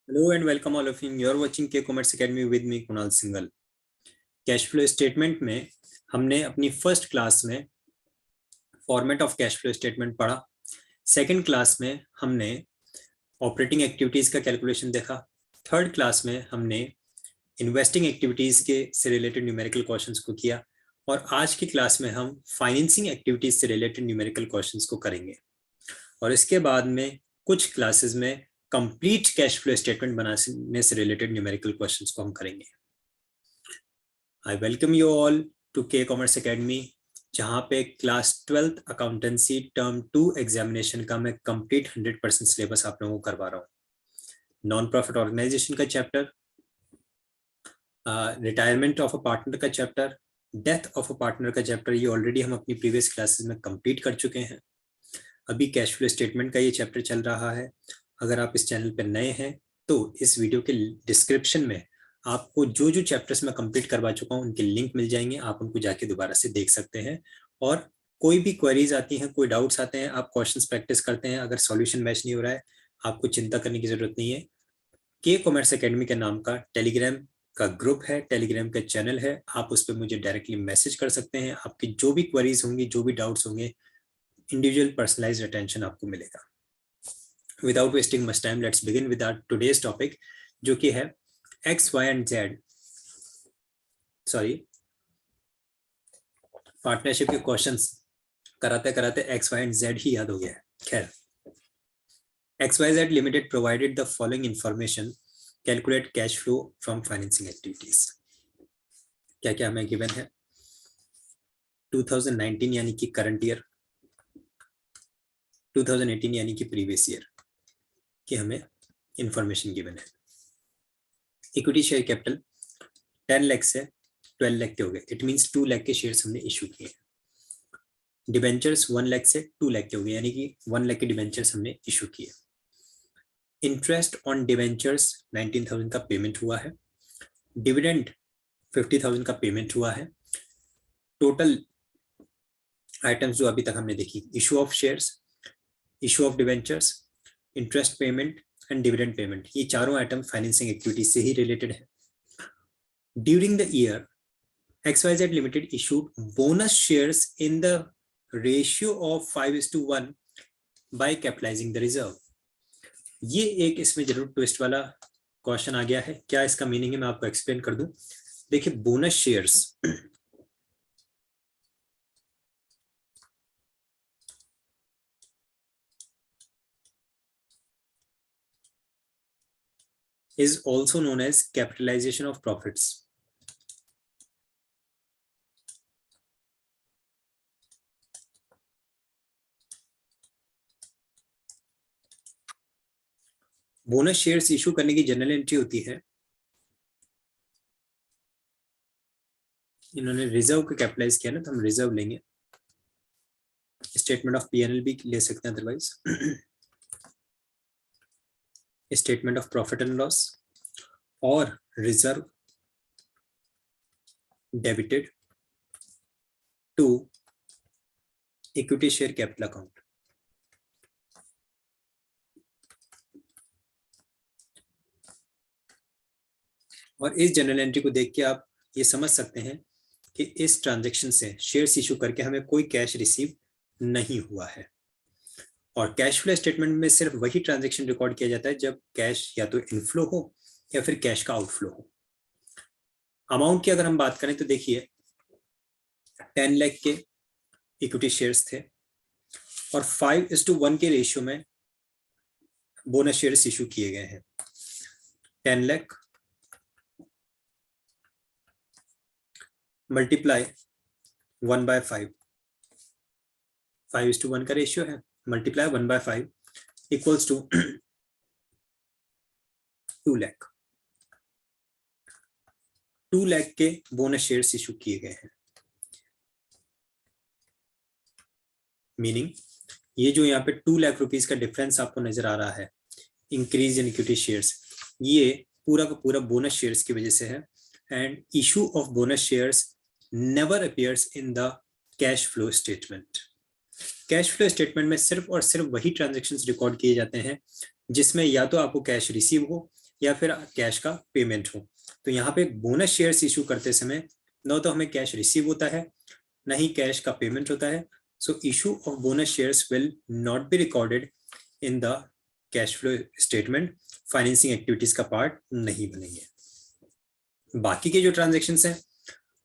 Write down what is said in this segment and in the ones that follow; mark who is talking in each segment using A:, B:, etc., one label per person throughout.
A: Hello and welcome all of you. You're watching K Commerce Academy with me Kunal Singhal. Cash flow statement में हमने अपनी first class में format of cash flow statement पढ़ा। Second class में हमने operating activities का calculation देखा। Third class में हमने इन्वेस्टिंग एक्टिविटीज के से रिलेटेड न्यूमेरिकल क्वेश्चंस को किया और आज की क्लास में हम फाइनेंसिंग एक्टिविटीज से रिलेटेड न्यूमेरिकल क्वेश्चंस को करेंगे और इसके बाद में कुछ क्लासेस में कंप्लीट कैश फ्लो स्टेटमेंट बनाने से रिलेटेड न्यूमेरिकल क्वेश्चंस को हम करेंगे। I welcome you all to K commerce academy, जहां पे class 12th accountancy term 2 examination का मैं कंप्लीट 100% सिलेबस आप लोगों को करवा रहा हूँ। नॉन प्रॉफिट ऑर्गेनाइजेशन का chapter, retirement of a partner का chapter, death of a partner का चैप्टर, ये ऑलरेडी हम अपनी प्रीवियस क्लासेस में कंप्लीट कर चुके हैं। अभी कैश फ्लो स्टेटमेंट का ये चैप्टर चल रहा है। अगर आप इस चैनल पर नए हैं तो इस वीडियो के डिस्क्रिप्शन में आपको जो जो चैप्टर्स मैं कंप्लीट करवा चुका हूं उनके लिंक मिल जाएंगे, आप उनको जाके दोबारा से देख सकते हैं। और कोई भी क्वेरीज आती हैं, कोई डाउट्स आते हैं, आप क्वेश्चंस प्रैक्टिस करते हैं, अगर सॉल्यूशन मैच नहीं हो रहा है आपको चिंता करने की जरूरत नहीं है। के कॉमर्स एकेडमी के नाम का टेलीग्राम का ग्रुप है, टेलीग्राम का चैनल है, आप उस पर मुझे डायरेक्टली मैसेज कर सकते हैं। आपकी जो भी क्वेरीज होंगी, जो भी डाउट्स होंगे, इंडिविजुअल पर्सनलाइज्ड अटेंशन आपको मिलेगा। Without wasting much time, let's begin with our today's topic, जो कि है X Y and Z, sorry partnership के क्वेश्चंस कराते कराते एक्स वाई एंड जेड ही याद हो गया है। खैर, X Y Z limited provided the following information, calculate cash flow from financing activities. क्या क्या हमें गिवन है? 2019 यानी कि करंट ईयर, 2018 यानी कि प्रीवियस ईयर की हमें इंफॉर्मेशन गिवन है। इक्विटी शेयर कैपिटल 10 लाख से 12 लाख के हो गए, इट मींस 2 लाख के शेयर्स हमने इशू किए। डिबेंचर्स 1 लाख से 2 लाख के हो गए, यानी कि 1 लाख के डिबेंचर्स हमने इशू किए। इंटरेस्ट ऑन डिबेंचर्स 19,000 का पेमेंट हुआ है। डिविडेंड 50,000 का पेमेंट हुआ है। टोटल आइटम्स जो अभी तक हमने देखी, issue of shares, issue of debentures, interest payment and dividend payment, ये चारों आइटम फाइनेंसिंग एक्टिविटीज से ही रिलेटेड है। During the year XYZ Limited issued bonus shares in the ratio of 5:1 by capitalizing the reserve. ये एक इसमें जरूर twist वाला question आ गया है। क्या इसका मीनिंग है मैं आपको एक्सप्लेन कर दूं। देखिए, bonus shares is also known as capitalization of profits. Bonus shares issue करने की जनरल एंट्री होती है, इन्होंने रिजर्व को कैपिटलाइज किया ना, तो हम रिजर्व लेंगे। स्टेटमेंट ऑफ पीएनएल भी ले सकते हैं, otherwise statement of profit and loss, और reserve debited to equity share capital account. और इस जनरल एंट्री को देख के आप ये समझ सकते हैं कि इस ट्रांजैक्शन से शेयर्स इशू करके हमें कोई कैश रिसीव नहीं हुआ है। और कैश फ्लो स्टेटमेंट में सिर्फ वही ट्रांजैक्शन रिकॉर्ड किया जाता है जब कैश या तो इनफ्लो हो या फिर कैश का आउटफ्लो हो। अमाउंट की अगर हम बात करें तो देखिए, 10 लाख के इक्विटी शेयर्स थे और 5:1 के रेशियो में बोनस शेयर्स इशू किए गए हैं। 10 लाख मल्टीप्लाई 1/5, 5:1 का रेशियो है, multiply 1/5 equals to 2 lakh. 2 lakh के बोनस शेयर्स इशू किए गए हैं। मीनिंग ये जो यहाँ पे 2 लाख रुपीस का डिफरेंस आपको नजर आ रहा है, इंक्रीज इन इक्विटी शेयर्स, ये पूरा का पूरा बोनस शेयर्स की वजह से है। And issue of bonus shares never appears in the cash flow statement. Cash flow statement में सिर्फ और सिर्फ वही ट्रांजैक्शंस रिकॉर्ड किए जाते हैं जिसमें या तो आपको कैश रिसीव हो या फिर कैश का पेमेंट हो। तो यहाँ पे बोनस शेयर्स इशू करते समय न तो हमें कैश रिसीव होता है, न ही कैश का पेमेंट होता है। सो issue of bonus shares will not be recorded in the cash flow statement, financing activities का पार्ट नहीं बनेंगे। बाकी के जो ट्रांजेक्शन्स हैं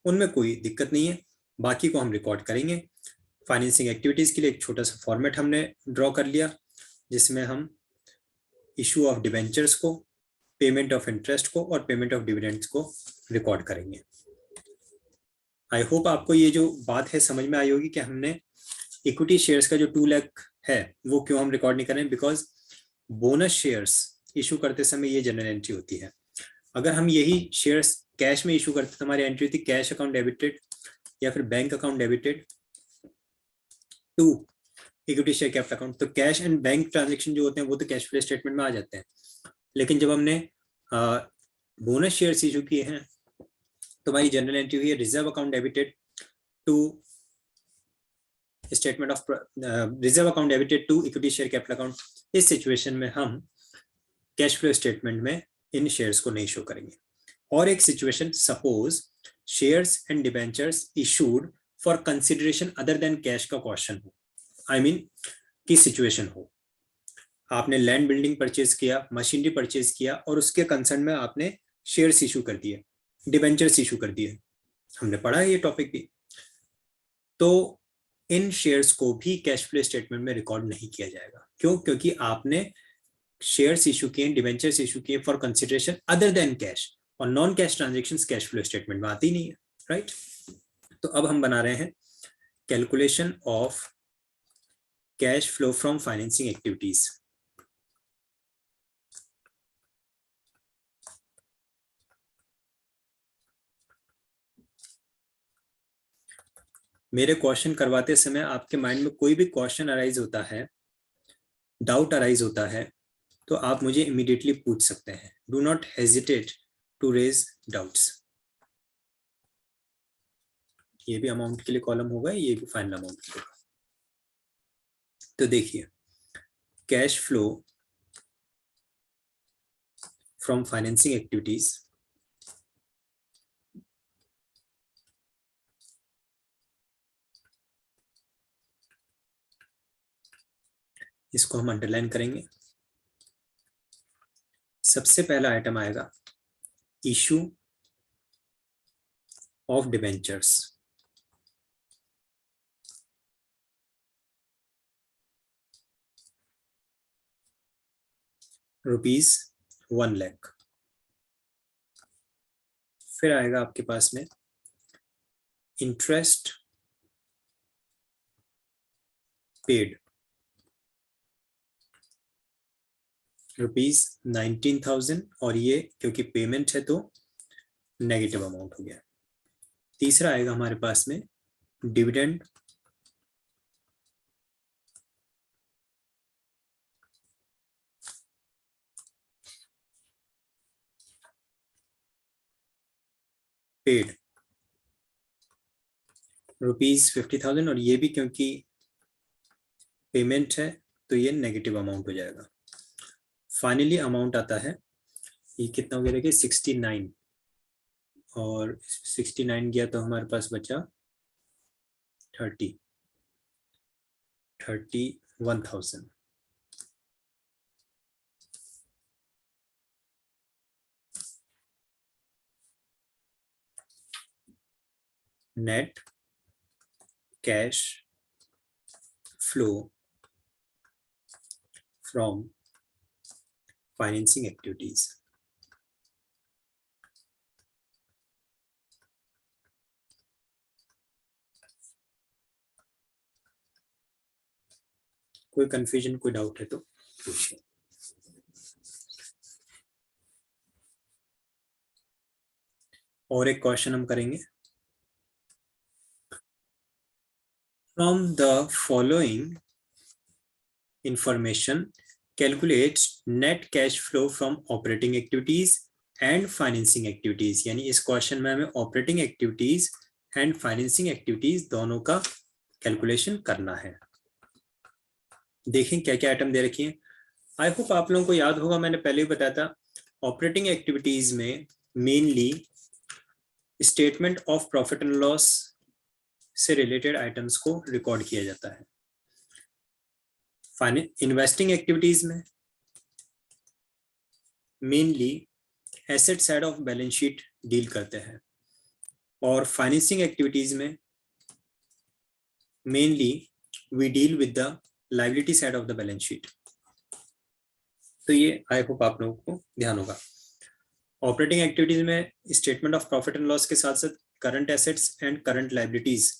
A: उनमें कोई दिक्कत नहीं है, बाकी को हम रिकॉर्ड करेंगे। फाइनेंसिंग एक्टिविटीज के लिए एक छोटा सा फॉर्मेट हमने ड्रॉ कर लिया जिसमें हम इशू ऑफ डिबेंचर्स को, पेमेंट ऑफ इंटरेस्ट को और पेमेंट ऑफ डिविडेंड्स को रिकॉर्ड करेंगे। आई होप आपको ये जो बात है समझ में आई होगी कि हमने इक्विटी शेयर्स का जो 2 लाख है वो क्यों हम रिकॉर्ड नहीं करें, बिकॉज बोनस शेयर्स इशू करते समय ये जनरल एंट्री होती है। अगर हम यही शेयर्स कैश में इशू करते तो हमारी एंट्री होती कैश अकाउंट डेबिटेड या फिर bank account debited to equity share capital account. तो कैश एंड बैंक ट्रांजेक्शन जो होते हैं वो तो कैश फ्लो स्टेटमेंट में आ जाते हैं, लेकिन जब हमने बोनस शेयर्स इशू किए हैं तो हमारी जनरल एंट्री हुई है reserve account debited to statement of reserve account debited to equity share capital account. इस सिचुएशन में हम कैश फ्लो स्टेटमेंट में इन शेयर्स को नहीं शो करेंगे। और एक situation, suppose shares and debentures issued for consideration other than cash का क्वेश्चन हो, आई मीन की सिचुएशन हो, आपने लैंड बिल्डिंग परचेज किया, मशीनरी परचेज किया और उसके कंसर्न में आपने शेयर्स इशू कर दिए, डिबेंचर्स इशू कर दिए, हमने पढ़ा है ये टॉपिक भी। तो इन शेयर्स को भी कैश फ्लो स्टेटमेंट में रिकॉर्ड नहीं किया जाएगा। क्यों? क्योंकि आपने शेयर्स इशू किए, डिबेंचर्स इशू किए for consideration other than cash, और non cash transactions cash flow statement में आती नहीं है, राइट। तो अब हम बना रहे हैं calculation of cash flow from financing activities. मेरे क्वेश्चन करवाते समय आपके माइंड में कोई भी क्वेश्चन अराइज होता है, डाउट अराइज होता है, तो आप मुझे इमीडिएटली पूछ सकते हैं। Do not hesitate to raise doubts. ये भी अमाउंट के लिए कॉलम होगा, ये भी फाइनल अमाउंट के लिए। तो देखिए, cash flow from financing activities इसको हम अंडरलाइन करेंगे। सबसे पहला आइटम आएगा इशू ऑफ डिबेंचर्स, ₹1 लाख। फिर आएगा आपके पास में इंटरेस्ट पेड ₹19,000, और ये क्योंकि पेमेंट है तो नेगेटिव अमाउंट हो गया। तीसरा आएगा हमारे पास में डिविडेंड पेड ₹50,000, और ये भी क्योंकि पेमेंट है तो ये नेगेटिव अमाउंट हो जाएगा। फाइनली अमाउंट आता है, ये कितना हो गया देखिए 69, और 69 गया तो हमारे पास बचा 31,000। Net cash flow from financing activities. कोई कंफ्यूजन, कोई डाउट है तो पूछिए। और एक क्वेश्चन हम करेंगे, from the following information calculates net cash flow from operating activities and financing activities. यानी इस क्वेश्चन में हमें operating activities and financing activities दोनों का कैलकुलेशन करना है। देखें क्या क्या आइटम दे रखी है। आई होप आप लोगों को याद होगा, मैंने पहले ही बताया था ऑपरेटिंग एक्टिविटीज में mainly statement of profit and loss से रिलेटेड आइटम्स को रिकॉर्ड किया जाता है। इन्वेस्टिंग एक्टिविटीज में mainly asset side of balance sheet deal करते हैं, और फाइनेंसिंग एक्टिविटीज में mainly we deal with the liability side of the balance sheet. तो ये आई होप आप लोगों को ध्यान होगा। ऑपरेटिंग एक्टिविटीज में statement of profit and loss के साथ साथ current assets and current liabilities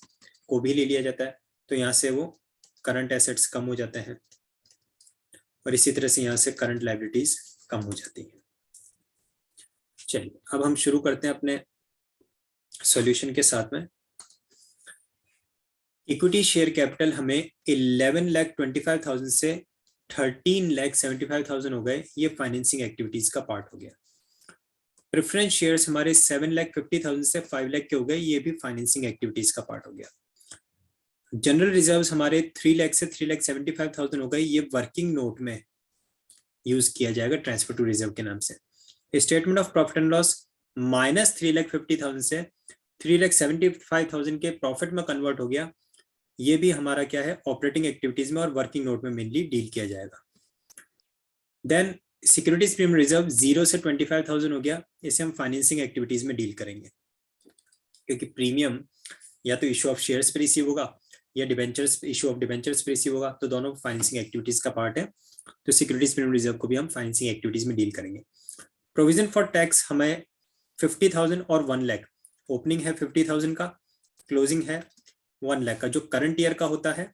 A: को भी ले लिया जाता है, तो यहाँ से वो करंट एसेट्स कम हो जाते हैं और इसी तरह से यहाँ से करंट लायबिलिटीज कम हो जाती हैं। चलिए अब हम शुरू करते हैं अपने सॉल्यूशन के साथ में। इक्विटी शेयर कैपिटल हमें 11,25,000 से 13,75,000 हो गए, ये फाइनेंसिंग एक्टिविटीज का पार्ट हो गया। प्रेफरेंस शेयर्स हमारे 7,50,000 से 5 लाख के हो गए, ये भी फाइनेंसिंग एक्टिविटीज का पार्ट हो गया। जनरल रिजर्व्स हमारे 3 लाख से 3,75,000 हो गए, ये वर्किंग नोट में यूज किया जाएगा ट्रांसफर टू रिजर्व के नाम से। Statement of profit and loss minus 3,50,000 से 3,75,000 के प्रॉफिट में कन्वर्ट हो गया, ये भी हमारा क्या है ऑपरेटिंग एक्टिविटीज में और वर्किंग नोट में मेनली डील किया जाएगा। देन सिक्योरिटीज प्रीमियम रिजर्व 0 से 25,000 हो गया, इसे हम फाइनेंसिंग एक्टिविटीज में डील करेंगे, क्योंकि प्रीमियम या तो इशू ऑफ शेयर्स पे रिसीव होगा या डिबेंचर्स इशू ऑफ डिबेंचर्स पे रिसीव होगा, तो दोनों फाइनेंसिंग एक्टिविटीज का पार्ट है, तो सिक्योरिटीज प्रीमियम रिजर्व को भी हम फाइनेंसिंग एक्टिविटीज में डील करेंगे। प्रोविजन फॉर टैक्स हमें 50,000 और 1 लाख, ओपनिंग है 50,000 का, क्लोजिंग है 1 लाख का। जो करंट ईयर का होता है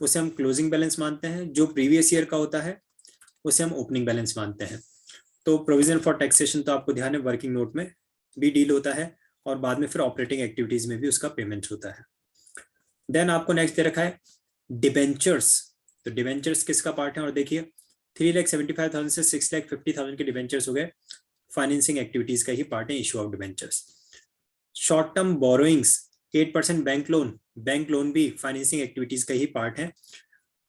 A: उसे हम क्लोजिंग बैलेंस मानते हैं, जो प्रीवियस ईयर का होता है उसे हम ओपनिंग बैलेंस मानते हैं। तो प्रोविजन फॉर टैक्सेशन तो आपको ध्यान है वर्किंग नोट में भी डील होता है और बाद में फिर ऑपरेटिंग एक्टिविटीज में भी उसका पेमेंट होता है। देन आपको नेक्स्ट दे रखा है डिबेंचर्स, तो डिबेंचर्स किसका पार्ट है, और देखिए 3,75,000 से 6,50,000 के डिबेंचर्स हो गए, फाइनेंसिंग एक्टिविटीज का ही पार्ट है issue of debentures. Short term borrowings 8% bank loan भी फाइनेंसिंग एक्टिविटीज का ही पार्ट है।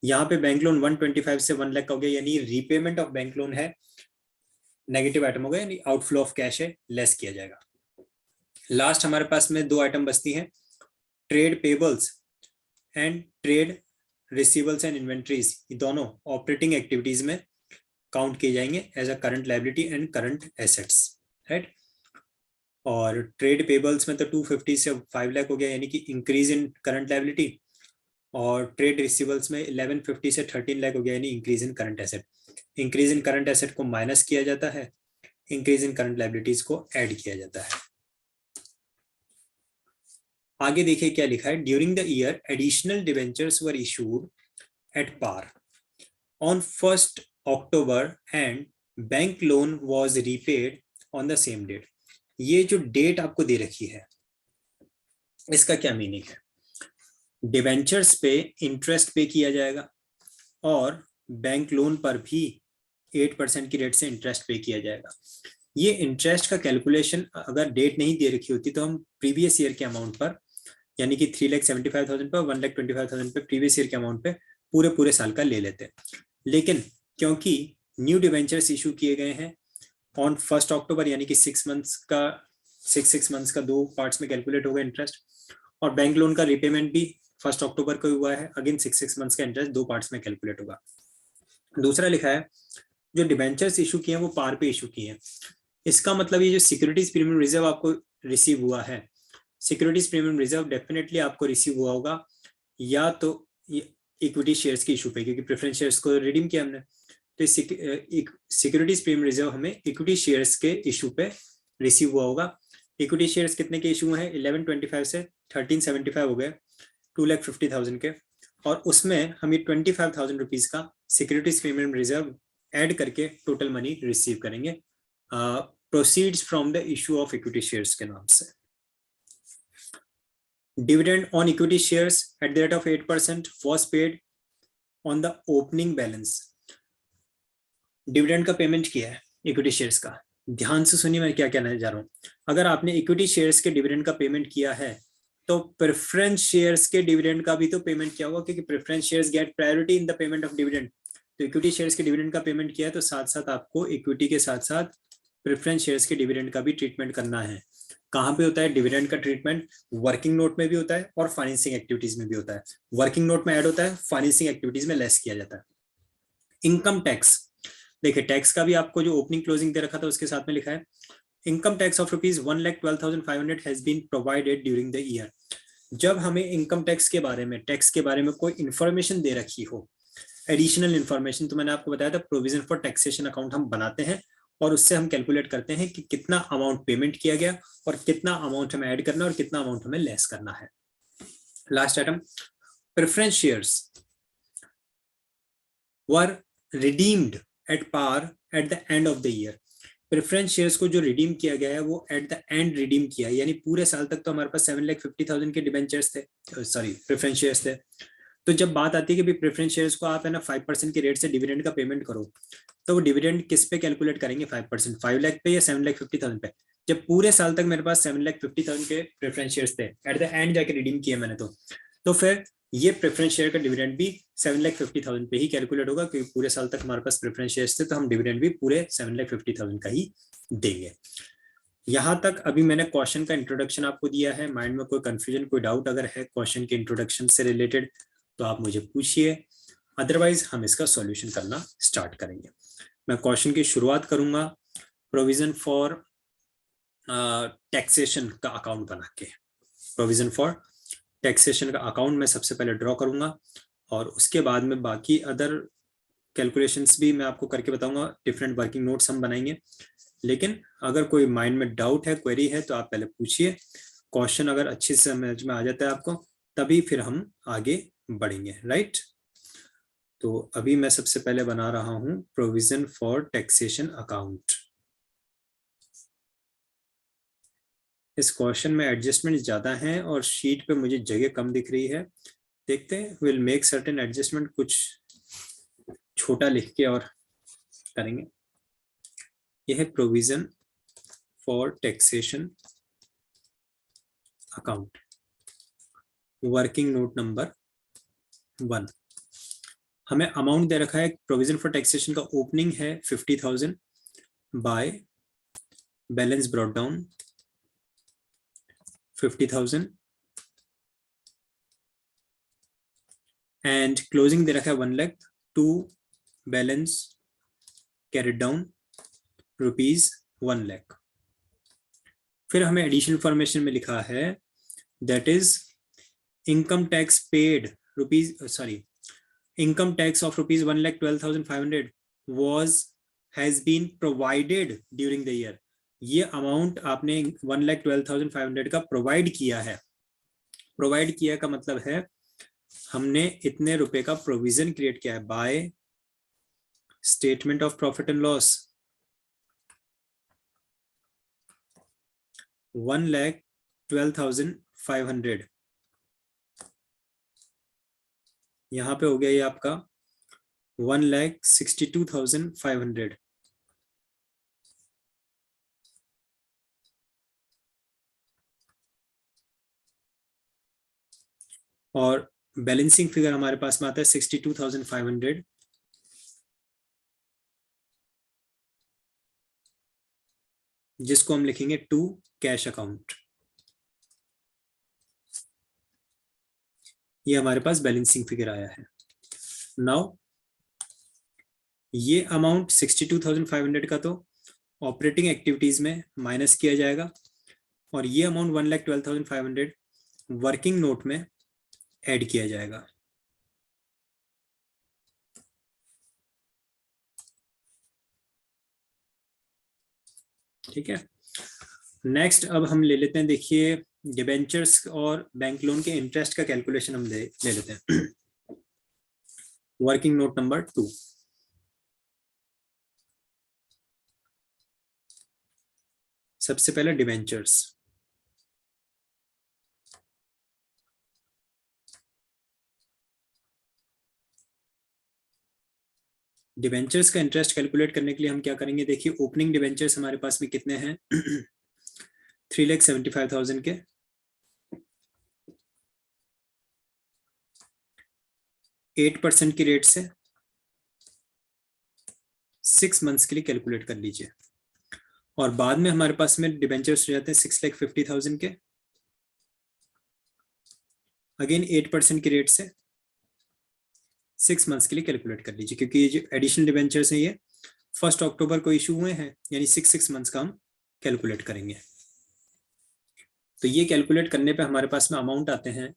A: यहाँ पे बैंक लोन 125 से 1 लाख का हो गया, यानी रीपेमेंट ऑफ बैंक लोन है, नेगेटिव आइटम हो गया, यानी आउटफ्लो ऑफ कैश है, लेस किया जाएगा। लास्ट हमारे पास में 2 आइटम बचती हैं, trade payables and trade receivables and inventories, ये दोनों ऑपरेटिंग एक्टिविटीज में काउंट किए जाएंगे as a current liability and current assets, right. और ट्रेड पेबल्स में तो 250 से 5 लाख हो गया, यानी कि इंक्रीज इन करंट लायबिलिटी, और ट्रेड रिसीवेबल्स में 1150 से 13 लाख हो गया, यानी increase in current asset. Increase in current asset को माइनस किया जाता है, इंक्रीज इन करंट लायबिलिटीज को ऐड किया जाता है। आगे देखिए क्या लिखा है, during the year additional debentures were issued at par on 1 October and bank loan was repaid on the same date. ये जो डेट आपको दे रखी है इसका क्या मीनिंग है, डिबेंचर्स पे इंटरेस्ट पे किया जाएगा और बैंक लोन पर भी 8% की रेट से इंटरेस्ट पे किया जाएगा। ये इंटरेस्ट का कैलकुलेशन अगर डेट नहीं दे रखी होती तो हम प्रीवियस ईयर के अमाउंट पर, यानी कि 3,75,000 पर 1,25,000 पे प्रीवियस ईयर के अमाउंट पे पूरे साल का ले लेते, लेकिन क्योंकि न्यू डिबेंचर्स इशू किए गए हैं ऑन 1 अक्टूबर, यानी कि 6 मंथ्स का 2 पार्ट्स में कैलकुलेट होगा इंटरेस्ट, और बैंक लोन का रिपेमेंट भी 1 अक्टूबर को हुआ है, अगेन 6 मंथ्स का इंटरेस्ट 2 पार्ट्स में कैलकुलेट होगा। दूसरा लिखा है जो डिबेंचर्स इशू किए हैं वो पार पे इशू किए हैं, इसका मतलब ये जो सिक्योरिटीज प्रीमियम रिजर्व आपको रिसीव हुआ है, सिक्योरिटीज प्रीमियम रिजर्व डेफिनेटली आपको रिसीव हुआ होगा या तो इक्विटी शेयर्स के इशू पे, क्योंकि प्रेफरेंस शेयर्स को रिडीम किया हमने, तो सिक्योरिटीज प्रीमियम रिजर्व हमें इक्विटी शेयर्स के इशू पे रिसीव हुआ होगा। इक्विटी शेयर्स कितने के इशू हैं, 1125 से 1375 हो गए, 2,50,000 के, और उसमें हम ये 25,000 रुपीज का सिक्योरिटीज प्रीमियम रिजर्व ऐड करके टोटल मनी रिसीव करेंगे proceeds from the issue of equity shares के नाम से। Dividend on equity shares at the rate of 8% was paid on the opening balance. Dividend का पेमेंट किया है equity shares का, ध्यान से सुनिए मैं क्या कहना चाह रहा हूं। अगर आपने इक्विटी शेयर्स के डिविडेंड का पेमेंट किया है तो प्रेफरेंस शेयर्स के डिविडेंड का भी तो पेमेंट किया होगा, क्योंकि preference shares get priority in the payment of dividend. तो इक्विटी शेयर्स के डिविडेंड का पेमेंट किया है तो साथ साथ आपको इक्विटी के साथ साथ प्रेफरेंस शेयर्स के डिविडेंड का भी ट्रीटमेंट करना है। कहाँ पे होता है डिविडेंड का ट्रीटमेंट? वर्किंग नोट में भी होता है और फाइनेंसिंग एक्टिविटीज में भी होता है। वर्किंग नोट में ऐड होता है, फाइनेंसिंग एक्टिविटीज में लेस किया जाता है। इनकम टैक्स, देखिए टैक्स का भी आपको जो ओपनिंग क्लोजिंग दे रखा था उसके साथ में लिखा है, income tax of rupees 1,12,500 has been provided during the year. जब हमें इनकम टैक्स के बारे में, टैक्स के बारे में कोई इंफॉर्मेशन दे रखी हो, एडिशनल इंफॉर्मेशन, तो मैंने आपको बताया था प्रोविजन फॉर टैक्सेशन अकाउंट हम बनाते हैं और उससे हम कैलकुलेट करते हैं कि कितना अमाउंट पेमेंट किया गया और कितना अमाउंट हमें ऐड करना है और कितना अमाउंट हमें लेस करना है। Last item, preference shares were redeemed at par at the end of the year. Preference shares को जो रिडीम किया गया है वो एट द एंड रिडीम किया है, यानी पूरे साल तक तो हमारे पास 7,50,000 के डिबेंचर्स थे, सॉरी प्रेफरेंस शेयर्स थे। तो जब बात आती है कि प्रेफरेंस शेयर्स को आप है ना 5% के रेट से डिविडेंड का पेमेंट करो, तो वो डिविडेंड किस पे कैलकुलेट करेंगे? 5%, 5 लाख पे या 7,50,000 पे? जब पूरे साल तक मेरे पास 7,50,000 के प्रेफरेंस शेयर्स थे, एट द एंड जाके रिडीम किए मैंने, तो फिर ये प्रेफरेंस शेयर का डिविडेंड भी 7,50,000 पे ही कैलकुलेट होगा, क्योंकि पूरे साल तक हमारे पास प्रेफरेंस शेयर्स थे तो हम डिविडेंड भी पूरे 7,50,000 का ही देंगे। यहां तक अभी मैंने क्वेश्चन का इंट्रोडक्शन आपको दिया है। माइंड में कोई कंफ्यूजन, कोई डाउट अगर है क्वेश्चन के इंट्रोडक्शन से रिलेटेड तो आप मुझे पूछिए, अदरवाइज हम इसका सॉल्यूशन करना स्टार्ट करेंगे। मैं क्वेश्चन की शुरुआत करूंगा प्रोविजन फॉर टैक्सेशन का अकाउंट बना के। प्रोविजन फॉर टैक्सेशन का अकाउंट मैं सबसे पहले ड्रॉ करूंगा और उसके बाद में बाकी अदर कैलकुलेशंस भी मैं आपको करके बताऊंगा, डिफरेंट वर्किंग नोट्स हम बनाएंगे। लेकिन अगर कोई माइंड में डाउट है, क्वेरी है, तो आप पहले पूछिए। क्वेश्चन अगर अच्छे से समझ में आ जाता है आपको, तभी फिर हम आगे बढ़ेंगे, राइट। तो अभी मैं सबसे पहले बना रहा हूं प्रोविजन फॉर टैक्सेशन अकाउंट। इस क्वेश्चन में एडजस्टमेंट ज्यादा हैं और शीट पे मुझे जगह कम दिख रही है। देखते हैं, विल मेक सर्टेन एडजस्टमेंट, कुछ छोटा लिख के और करेंगे। यह है provision for taxation account, working note number 1। हमें अमाउंट दे रखा है, प्रोविजन फॉर टैक्सेशन का ओपनिंग है 50,000 by balance brought down 50,000 and closing दे रखा है 1 lakh to balance carried down ₹1 lakh. फिर हमें एडिशनल इंफॉर्मेशन में लिखा है that is income tax paid income tax of rupees 1,12,500 has been provided during the year। ये अमाउंट आपने 1,12,500 का प्रोवाइड किया है। प्रोवाइड किया का मतलब है हमने इतने रुपए का प्रोविजन क्रिएट किया है by statement of profit and loss 1,12,500। यहां पे हो गया ये आपका 1,62,500। और बैलेंसिंग फिगर हमारे पास में आता है 62,500, जिसको हम लिखेंगे टू कैश अकाउंट। ये हमारे पास बैलेंसिंग फिगर आया है। नाउ ये अमाउंट 62,500 का तो ऑपरेटिंग एक्टिविटीज में माइनस किया जाएगा और ये अमाउंट 1,12,500 वर्किंग नोट में ऐड किया जाएगा। ठीक है, नेक्स्ट अब हम ले लेते हैं, देखिए डिबेंचर्स और बैंक लोन के इंटरेस्ट का कैलकुलेशन हम ले लेते हैं। Working note number 2। सबसे पहले डिबेंचर्स, डिबेंचर्स का इंटरेस्ट कैलकुलेट करने के लिए हम क्या करेंगे, देखिए ओपनिंग डिबेंचर्स हमारे पास में कितने हैं 3,75,000 के, 8% की रेट से 6 मंथ्स के लिए कैलकुलेट कर लीजिए। और बाद में हमारे पास में डिबेंचर्स हो जाते हैं 6,50,000 के, अगेन 8% की रेट से 6 मंथ्स के लिए कैलकुलेट कर लीजिए, क्योंकि ये जो एडिशनल डिबेंचर्स हैं ये 1 अक्टूबर को इशू हुए हैं, यानी 6 मंथ्स का हम कैलकुलेट करेंगे। तो ये कैलकुलेट करने पे हमारे पास में अमाउंट आते हैं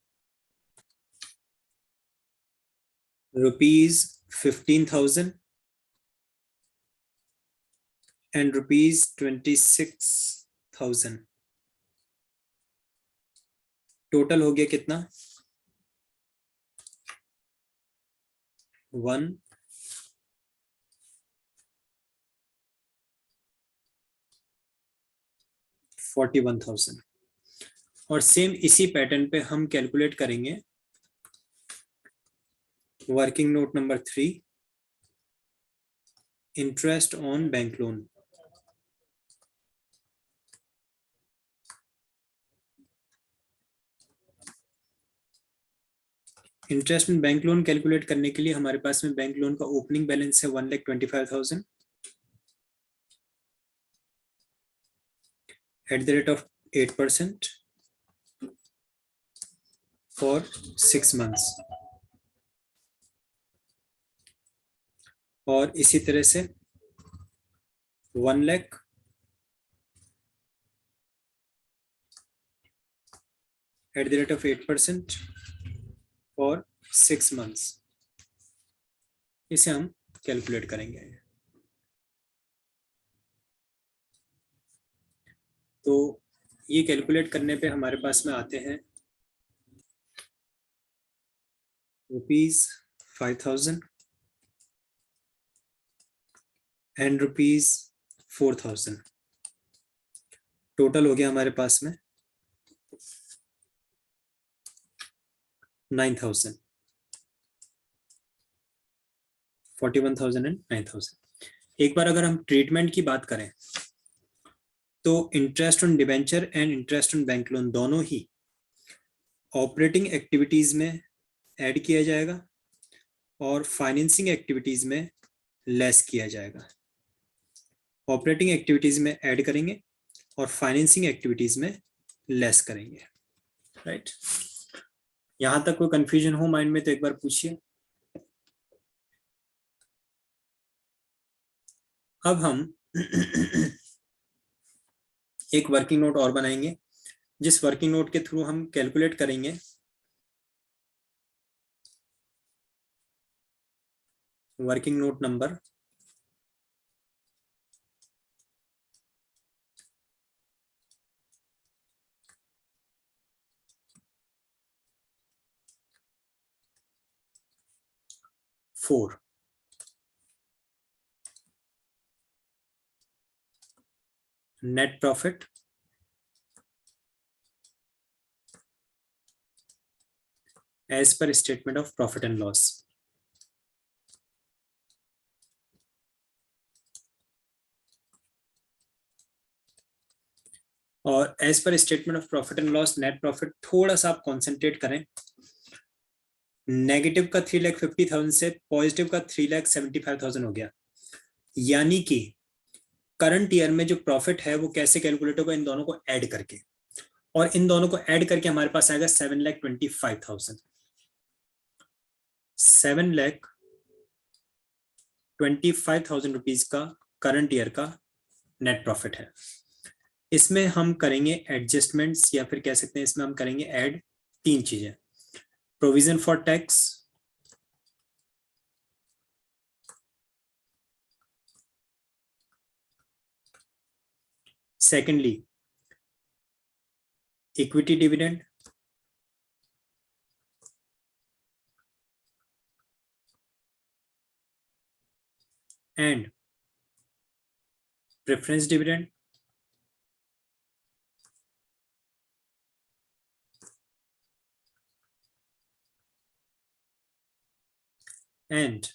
A: ₹15,000 एंड ₹26,000। टोटल हो गया कितना? 141,000। और सेम इसी पैटर्न पे हम कैलकुलेट करेंगे working note number 3, interest on bank loan. Interest on bank loan calculate करने के लिए हमारे पास में बैंक लोन का ओपनिंग बैलेंस है 1,25,000 at the rate of 8% for 6 months। और इसी तरह से 1 lakh at the rate of 8% for 6 months। इसे हम कैलकुलेट करेंगे। तो ये कैलकुलेट करने पे हमारे पास में आते हैं ₹5,000 एंड ₹4,000। टोटल हो गया हमारे पास में 9,000, 41,000 एंड 9,000। एक बार अगर हम ट्रीटमेंट की बात करें तो interest on debenture and interest on bank loan दोनों ही ऑपरेटिंग एक्टिविटीज में ऐड किया जाएगा और फाइनेंसिंग एक्टिविटीज में लेस किया जाएगा। ऑपरेटिंग एक्टिविटीज में ऐड करेंगे और फाइनेंसिंग एक्टिविटीज में लेस करेंगे। राइट, यहां तक कोई कंफ्यूजन हो माइंड में तो एक बार पूछिए। अब हम एक वर्किंग नोट और बनाएंगे, जिस वर्किंग नोट के थ्रू हम कैलकुलेट करेंगे working note number 4। Net profit as per statement of profit and loss. और as per statement of profit and loss net profit थोड़ा सा आप कॉन्सेंट्रेट करें। नेगेटिव का 3,50,000 से पॉजिटिव का 3,75,000 हो गया, यानी कि करंट ईयर में जो प्रॉफिट है वो कैसे कैलकुलेट होगा, इन दोनों को ऐड करके, और इन दोनों को ऐड करके हमारे पास आएगा 7,25,000। 7,25,000 रुपीज का करंट ईयर का नेट प्रॉफिट है। इसमें हम करेंगे एडजस्टमेंट्स, या फिर कह सकते हैं इसमें हम करेंगे ऐड 3 चीजें। Provision for tax, secondly equity dividend, and preference dividend, and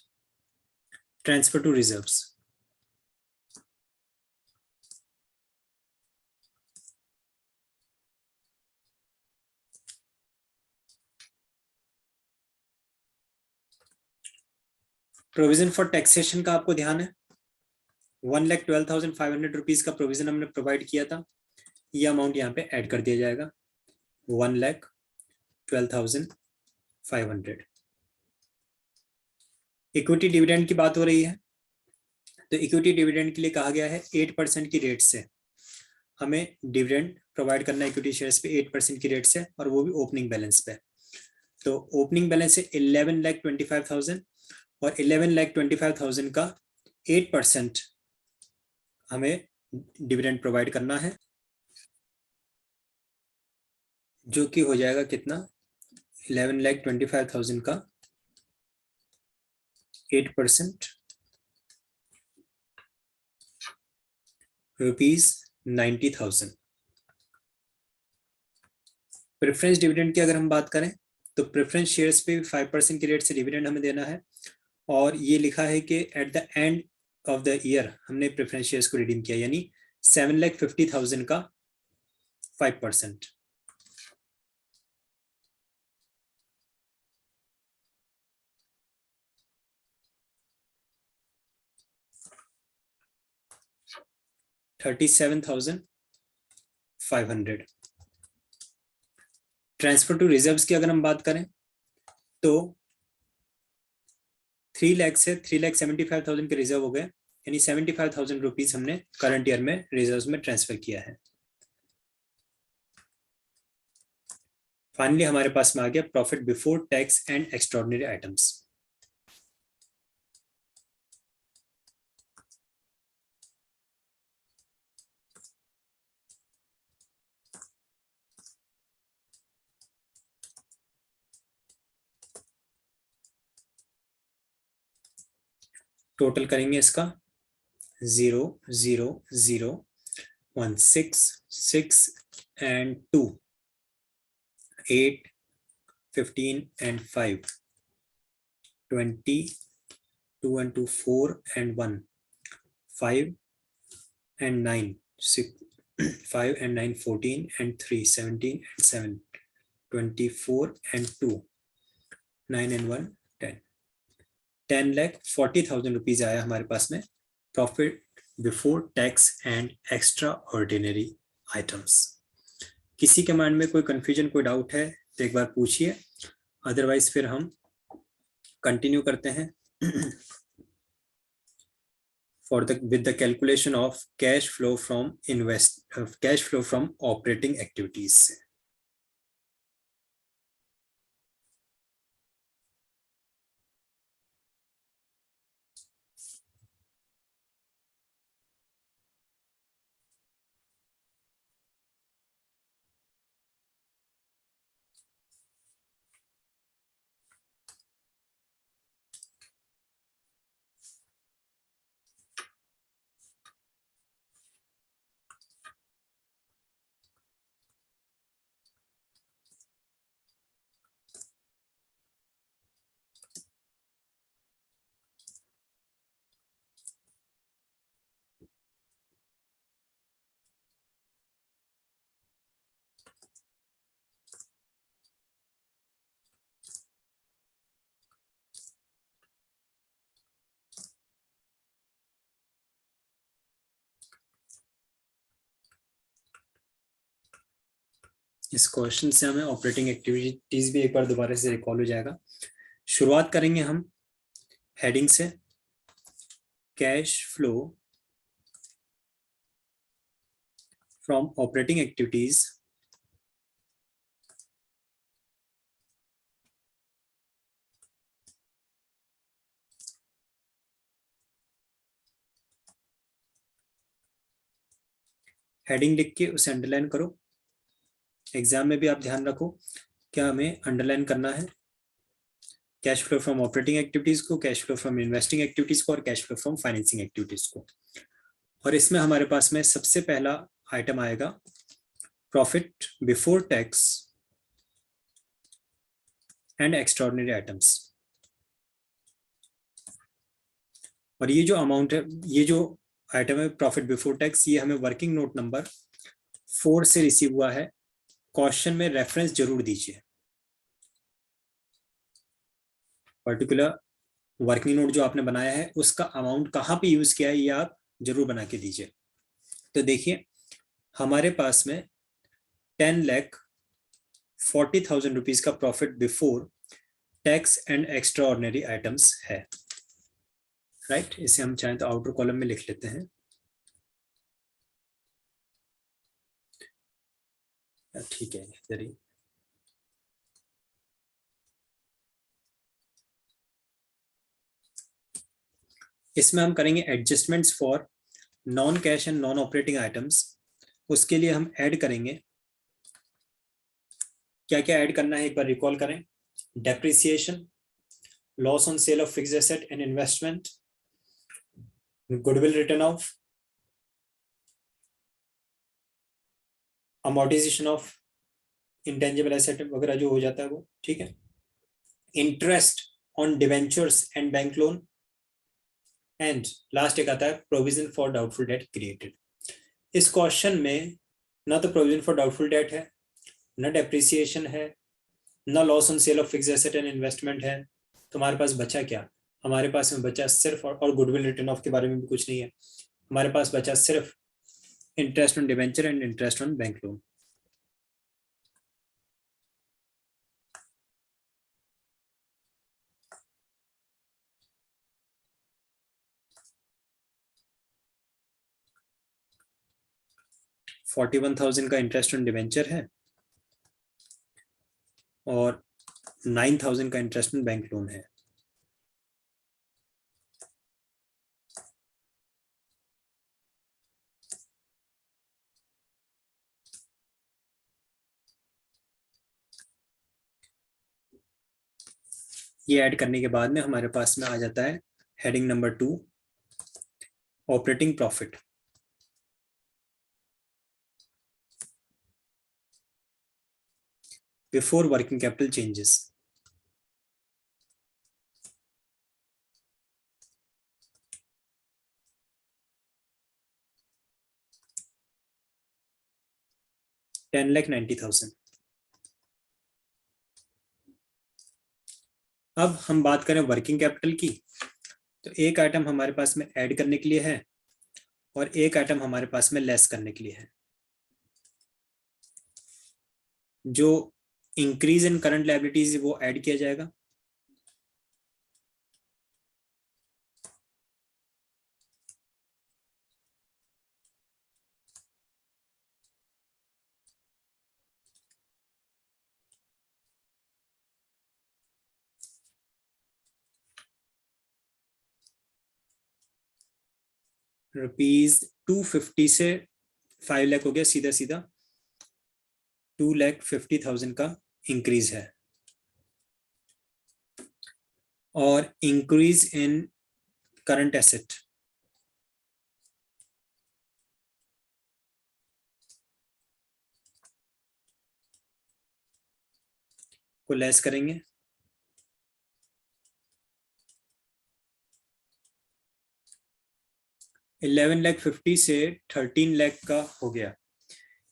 A: transfer to reserves. Provision for taxation का आपको ध्यान है 1,12,500 रुपीज का प्रोविजन हमने प्रोवाइड किया था, ये अमाउंट यहाँ पे ऐड कर दिया जाएगा 1,12,500। इक्विटी डिविडेंड की बात हो रही है, तो इक्विटी डिविडेंड के लिए कहा गया है 8% की रेट से हमें डिविडेंड प्रोवाइड करना है इक्विटी शेयर्स पे 8% की रेट से, और वो भी ओपनिंग बैलेंस पे। तो ओपनिंग बैलेंस है 11,25,000 और 11,25,000 का 8% हमें डिविडेंड प्रोवाइड करना है, जो कि हो जाएगा कितना, 11,25,000 का 8% ₹90,000। प्रेफरेंस डिविडेंड की अगर हम बात करें तो प्रेफरेंस शेयर्स पे 5% की रेट से डिविडेंड हमें देना है, और ये लिखा है कि eight the end of the year हमने प्रेफरेंस शेयर्स को रिडीम किया, यानी 7,50,000 का 5%। $37,500। ट्रांसफर टू रिजर्व्स की अगर हम बात करें तो 3 लाख से 3,75,000 के रिजर्व हो गए, यानी 75,000 रुपीज हमने करंट ईयर में रिजर्व में ट्रांसफर किया है। फाइनली हमारे पास में आ गया profit before tax and extraordinary items. Total करेंगे इसका 0 0 0 1 6 6 and 2 8 15 and 5 20 2 and 2 4 and 1 5 and 9 6 5 and 9 14 and 3 17 and 7 24 and 2 9 and 1 10 10,40,000 rupees आया हमारे पास में profit before tax and extra ordinary items. किसी के माइंड में कोई कंफ्यूजन, कोई डाउट है तो एक बार पूछिए, अदरवाइज फिर हम कंटिन्यू करते हैं with the calculation of cash flow from operating activities। इस क्वेश्चन से हमें ऑपरेटिंग एक्टिविटीज भी एक बार दोबारा से रिकॉल हो जाएगा। शुरुआत करेंगे हम हेडिंग से, cash flow from operating activities heading लिख के उसे अंडरलाइन करो। एग्जाम में भी आप ध्यान रखो क्या हमें अंडरलाइन करना है, cash flow from operating activities को, cash flow from investing activities को और cash flow from financing activities को। और इसमें हमारे पास में सबसे पहला आइटम आएगा profit before tax and extraordinary items. और ये जो अमाउंट है, ये जो आइटम है प्रॉफिट बिफोर टैक्स, ये हमें वर्किंग नोट नंबर 4 से रिसीव हुआ है। क्वेश्चन में रेफरेंस जरूर दीजिए, पर्टिकुलर वर्किंग नोट जो आपने बनाया है उसका अमाउंट कहाँ पे यूज किया है ये आप जरूर बना के दीजिए। तो देखिए हमारे पास में 10,40,000 रुपीज का profit before tax and extra ordinary items है, राइट। इसे हम चाहें तो आउटर कॉलम में लिख लेते हैं। ठीक है, इधर ही। इसमें हम करेंगे adjustments for non cash and non operating items. उसके लिए हम ऐड करेंगे, क्या क्या ऐड करना है एक बार रिकॉल करें। Depreciation, loss on sale of fixed asset and investment, goodwill return of, amortisation of intangible asset वगैरह जो हो जाता है वो, ठीक है। Interest on debentures and bank loan, and last एक आता है provision for doubtful debt created. इस क्वेश्चन में ना तो प्रोविजन फॉर डाउटफुल डेट है, ना डेप्रिसिएशन है, ना loss on sale of fixed asset and investment है। तो हमारे पास बचा क्या? हमारे पास में बचा सिर्फ, और गुडविल रिटर्न ऑफ के बारे में भी कुछ नहीं है, हमारे पास बचा सिर्फ interest on debenture and interest on bank loan. $41,000 का इंटरेस्ट ऑन डिवेंचर है और 9,000 का इंटरेस्ट ऑन बैंक लोन है। ये ऐड करने के बाद में हमारे पास में आ जाता है heading number 2, operating profit. Before working capital changes. $10,90,000। अब हम बात करें वर्किंग कैपिटल की, तो एक आइटम हमारे पास में ऐड करने के लिए है और एक आइटम हमारे पास में लेस करने के लिए है। जो इंक्रीज इन करंट लायबिलिटीज वो ऐड किया जाएगा, ₹250 से 5 लाख हो गया, सीधा सीधा 2,50,000 का इंक्रीज है। और इंक्रीज इन करंट एसेट को लेस करेंगे, $11,50,000 से 13 लाख का हो गया,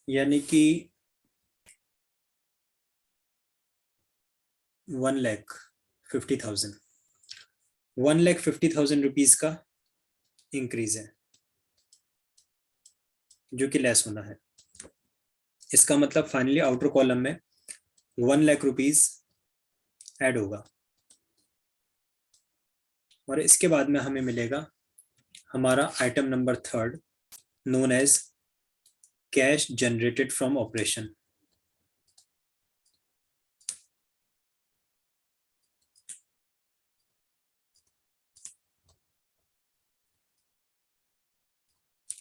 A: यानी कि 1,50,000 1,50,000 रुपीज का इंक्रीज है जो कि लेस होना है। इसका मतलब फाइनली आउटर कॉलम में 1 लाख रुपीज ऐड होगा और इसके बाद में हमें मिलेगा हमारा item number 3 known as cash generated from operation.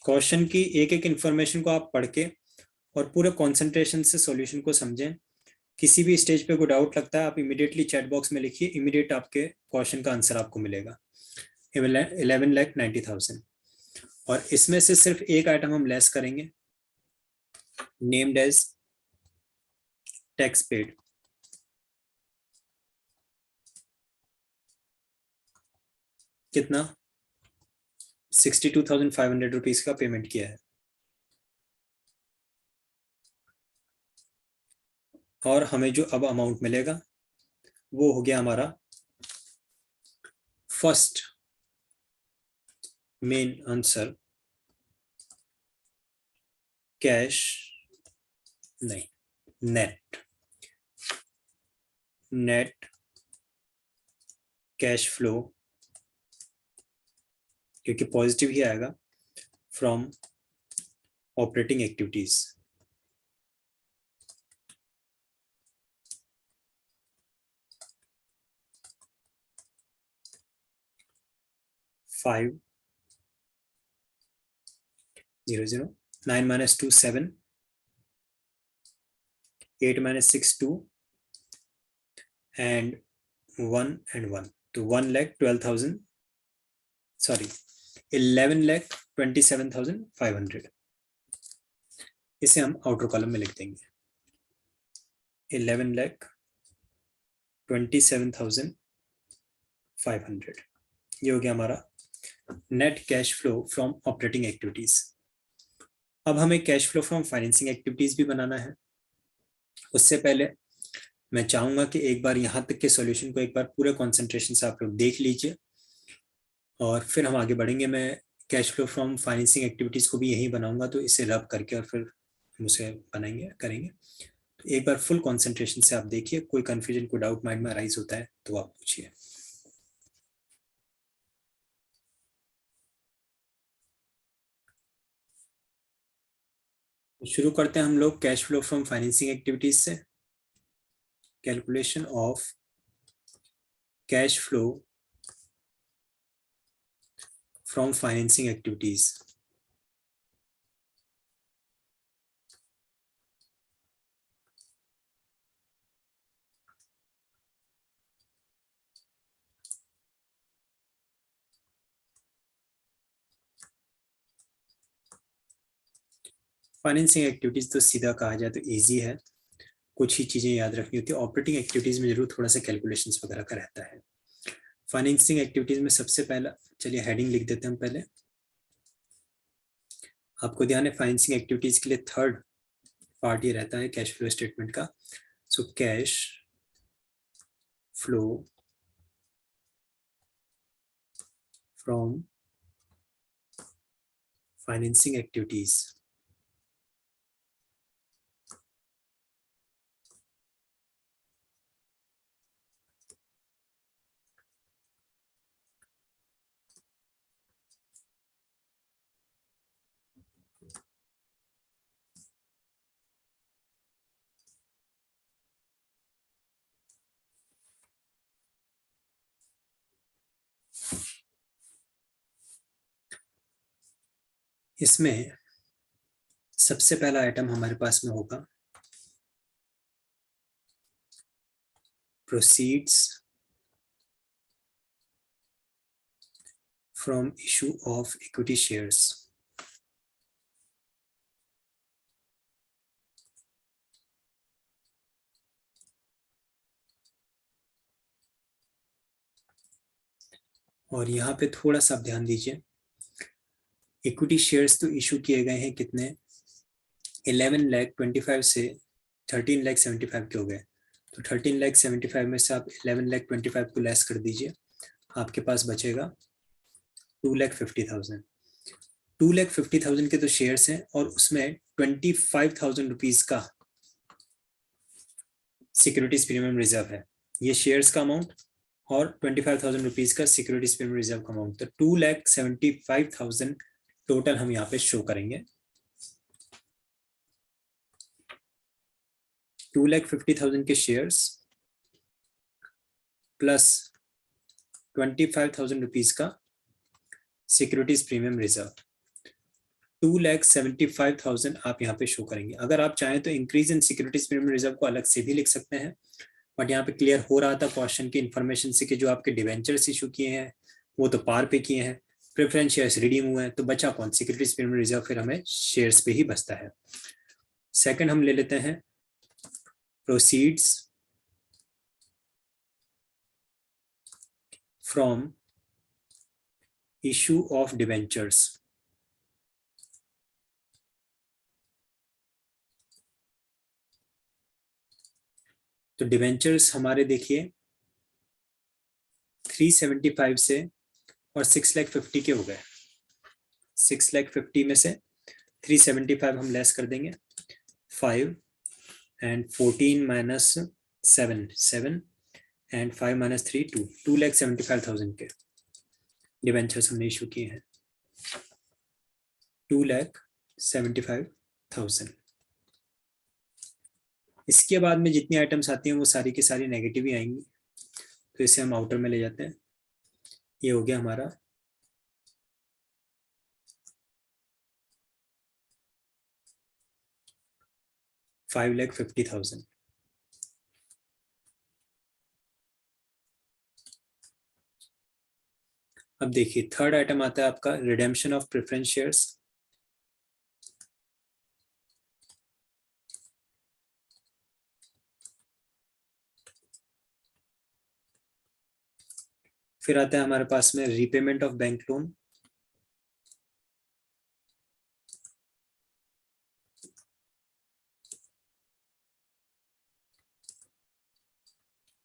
A: Question की एक एक इंफॉर्मेशन को आप पढ़ के और पूरे कंसंट्रेशन से सॉल्यूशन को समझें। किसी भी स्टेज पे कोई डाउट लगता है आप इमीडिएटली चैट बॉक्स में लिखिए, इमीडिएट आपके क्वेश्चन का आंसर आपको मिलेगा। 11,90,000 और इसमें से सिर्फ एक आइटम हम लेस करेंगे, नेम्ड एज टैक्स पेड। कितना? 62,500 रुपीज का पेमेंट किया है और हमें जो अब अमाउंट मिलेगा वो हो गया हमारा फर्स्ट मेन आंसर कैश नहीं, नेट कैश फ्लो, क्योंकि पॉजिटिव ही आएगा, from operating activities. Five 0 0 9 - 2 7 8 - 6 2 and 1 and 1, तो 1,12,000 सॉरी 11,27,500। इसे हम आउटर कॉलम में लिख देंगे 11,27,500। ये हो गया हमारा net cash flow from operating activities. अब हमें cash flow from financing activities भी बनाना है। उससे पहले मैं चाहूंगा कि एक बार यहाँ तक के सॉल्यूशन को एक बार पूरे कंसंट्रेशन से आप लोग देख लीजिए और फिर हम आगे बढ़ेंगे। मैं cash flow from financing activities को भी यही बनाऊंगा, तो इसे रब करके और फिर हम उसे बनाएंगे करेंगे। तो एक बार फुल कंसंट्रेशन से आप देखिए, कोई कंफ्यूजन कोई डाउट माइंड में अराइज होता है तो आप पूछिए। शुरू करते हैं हम लोग cash flow from financing activities से। Calculation of cash flow from financing activities. Financing activities तो सीधा कहा जाए तो इजी है, कुछ ही चीजें याद रखनी होती है। ऑपरेटिंग एक्टिविटीज में जरूर थोड़ा सा कैलकुलेशंस वगैरह का रहता है। फाइनेंसिंग एक्टिविटीज में सबसे पहला, चलिए हेडिंग लिख देते हैं हम पहले। आपको ध्यान है फाइनेंसिंग एक्टिविटीज के लिए थर्ड पार्ट ये रहता है कैश फ्लो स्टेटमेंट का। So cash flow from financing activities. इसमें सबसे पहला आइटम हमारे पास में होगा proceeds from issue of equity shares. और यहाँ पे थोड़ा सा ध्यान दीजिए, इक्विटी शेयर्स तो इशू किए गए हैं कितने, 11,25,000 से 13,75,000 के हो गए। तो 13,75,000 में से आप 11,25,000 को लेस कर दीजिए, आपके पास बचेगा 2,50,000। 2,50,000 के तो शेयर्स हैं और उसमें 25,000 रुपीज का सिक्योरिटीज प्रीमियम रिजर्व है। ये शेयर्स का अमाउंट और 25,000 रुपीज का सिक्योरिटीज प्रीमियम रिजर्व का अमाउंट, तो 2,75,000 टोटल हम यहाँ पे शो करेंगे। 2,50,000 के शेयर्स प्लस 25,000 रुपीज का सिक्योरिटीज प्रीमियम रिजर्व, 2,75,000 आप यहाँ पे शो करेंगे। अगर आप चाहें तो increase in securities premium reserve को अलग से भी लिख सकते हैं, बट यहाँ पे क्लियर हो रहा था क्वेश्चन की इन्फॉर्मेशन से कि जो आपके डिवेंचर्स इशू किए हैं वो तो पार पे किए हैं, प्रेफरेंस शेयर्स रिडीम हुए हैं, तो बचा कौन, सिक्योरिटीज प्रीमियम रिजर्व, फिर हमें शेयर्स पे ही बचता है। सेकंड हम ले लेते हैं proceeds from issue of debentures. तो डिवेंचर्स हमारे देखिए 375 से और 6,50,000 के हो गए। 6,50,000 में से 375 हम लेस कर देंगे 5 एंड 14 माइनस 7 7 एंड 5 माइनस 3 2 2,75,000 के डिबेंचर्स हमने इशू किए हैं 2,75,000। इसके बाद में जितनी आइटम्स आती हैं वो सारी की सारी नेगेटिव ही आएंगी, तो इसे हम आउटर में ले जाते हैं। ये हो गया हमारा 5,50,000। अब देखिए थर्ड आइटम आता है आपका रिडेम्पशन ऑफ प्रेफरेंस शेयर्स। फिर आता है हमारे पास में रीपेमेंट ऑफ बैंक लोन,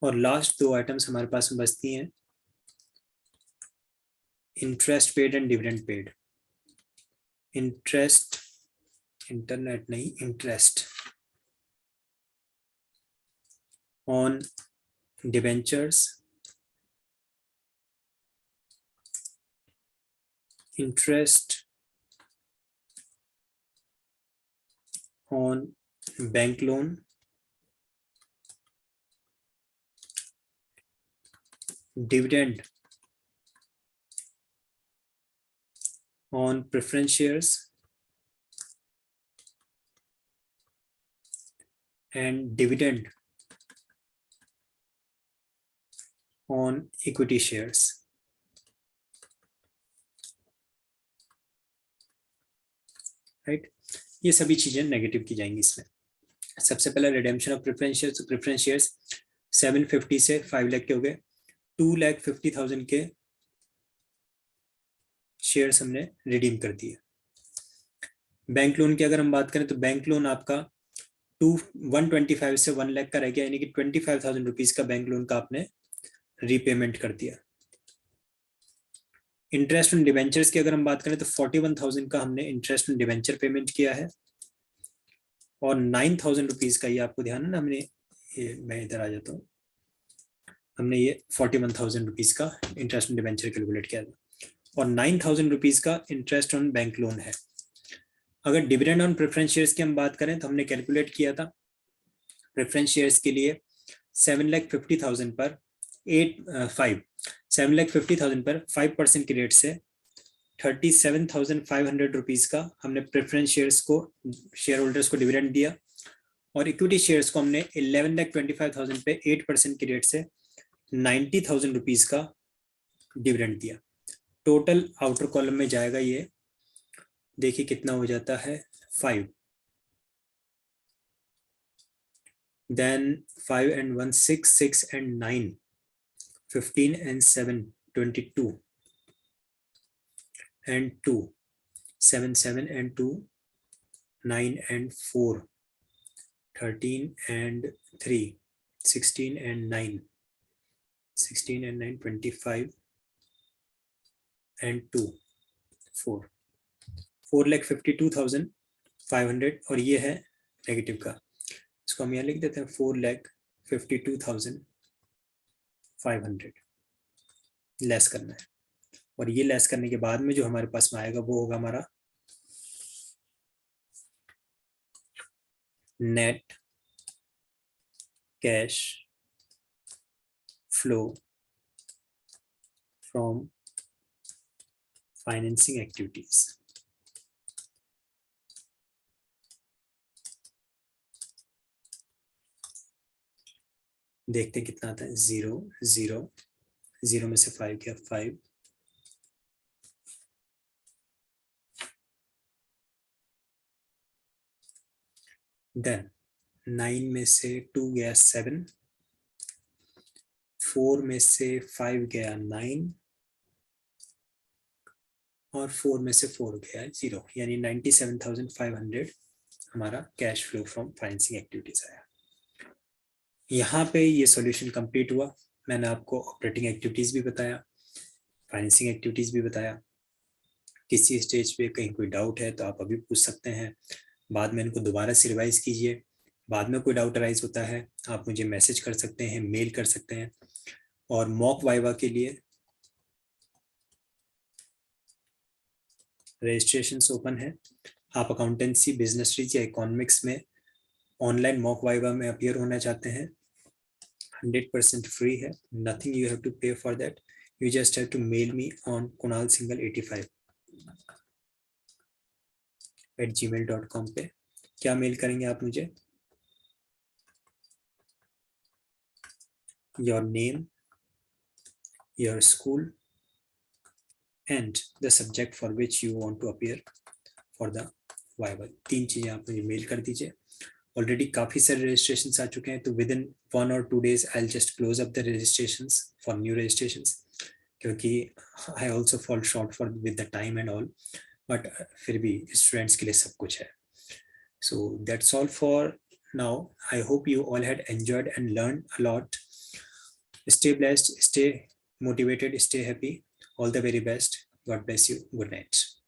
A: और लास्ट दो आइटम्स हमारे पास में बचती हैं interest paid and dividend paid. Interest, internet नहीं, interest on debentures, interest on bank loan, dividend on preference shares, and dividend on equity shares। Right, ये सभी चीजें नेगेटिव की जाएंगी इसमें। सबसे पहले redemption of preference shares. Preference shares 750 से 5 लाख के हो गए, 2,50,000 के शेयर्स हमने रिडीम कर दिए। बैंक लोन की अगर हम बात करें तो बैंक लोन आपका 125 से 1 लाख का रह गया, यानी कि 25,000 रुपीज का बैंक लोन का आपने रीपेमेंट कर दिया। इंटरेस्ट ऑन डिवेंचर्स की अगर हम बात करें तो 41,000 का हमने इंटरेस्ट ऑन डिवेंचर पेमेंट किया है, और 9,000 रुपीज का, ये आपको ध्यान है ना, हमने ये, मैं इधर आ जाता हूँ, हमने ये 41,000 रुपीज का इंटरेस्ट ऑन डिवेंचर कैलकुलेट किया था, और 9,000 रुपीज का इंटरेस्ट ऑन बैंक लोन है। अगर डिविडेंड ऑन प्रेफरेंस शेयर्स की हम बात करें तो हमने कैलकुलेट किया था प्रेफरेंस शेयर्स के लिए 7,50,000 पर 7,50,000 पर 5% की रेट से 37,500 रुपीज का हमने प्रेफरेंस शेयर्स को, शेयर होल्डर्स को डिविडेंड दिया, और इक्विटी शेयर्स को हमने 11,25,000 पे 8% की रेट से 90,000 रुपीज का डिविडेंड दिया। टोटल आउटर कॉलम में जाएगा ये, देखिए कितना हो जाता है 5, then 5 and 1 6, 6 and 9 15 and 7 22 and 2 7 7 and 2 9 and 4 13 and 3 16 and 9 16 and 9 25 and 2 4 4,52,500, और ये है नेगेटिव का, इसको हम यहाँ लिख देते हैं 4,52,500 लेस करना है, और ये लेस करने के बाद में जो हमारे पास में आएगा वो होगा हमारा net cash flow from financing activities. देखते हैं कितना आता है, 0 0 0 में से 5 गया 5, देन 9 में से 2 गया 7, 4 में से 5 गया 9, और 4 में से 4 गया 0, यानी 97,500 हमारा cash flow from financing activities आया। यहाँ पे ये सॉल्यूशन कंप्लीट हुआ। मैंने आपको ऑपरेटिंग एक्टिविटीज भी बताया, फाइनेंसिंग एक्टिविटीज भी बताया, किसी स्टेज पे कहीं कोई डाउट है तो आप अभी पूछ सकते हैं, बाद में इनको दोबारा से रिवाइज कीजिए। बाद में कोई डाउट अराइज होता है आप मुझे मैसेज कर सकते हैं, मेल कर सकते हैं। और मॉक वाइवा के लिए रजिस्ट्रेशन ओपन है। आप अकाउंटेंसी, बिजनेस स्टडीज या इकोनॉमिक्स में ऑनलाइन मॉक वाइवा में अपीयर होना चाहते हैं, 100% फ्री है, nothing you have to pay for that, you just have to mail me on kunalsinghal85@gmail.com पे। क्या मेल करेंगे आप मुझे? Your name, your school and the subject for which you want to appear for the viva. 3 चीजें आप मुझे mail कर दीजिए। ऑलरेडी काफी सारे रजिस्ट्रेशन आ चुके हैं, तो within 1 or 2 days I just close up the registration for new registration, क्योंकि I also fall short for with the time and all, but फिर भी स्टूडेंट्स के लिए सब कुछ है। So that's all for now. I hope you all had enjoyed and learn a lot. Stay blessed, stay motivated, stay happy. All the very best. God bless you. Good night.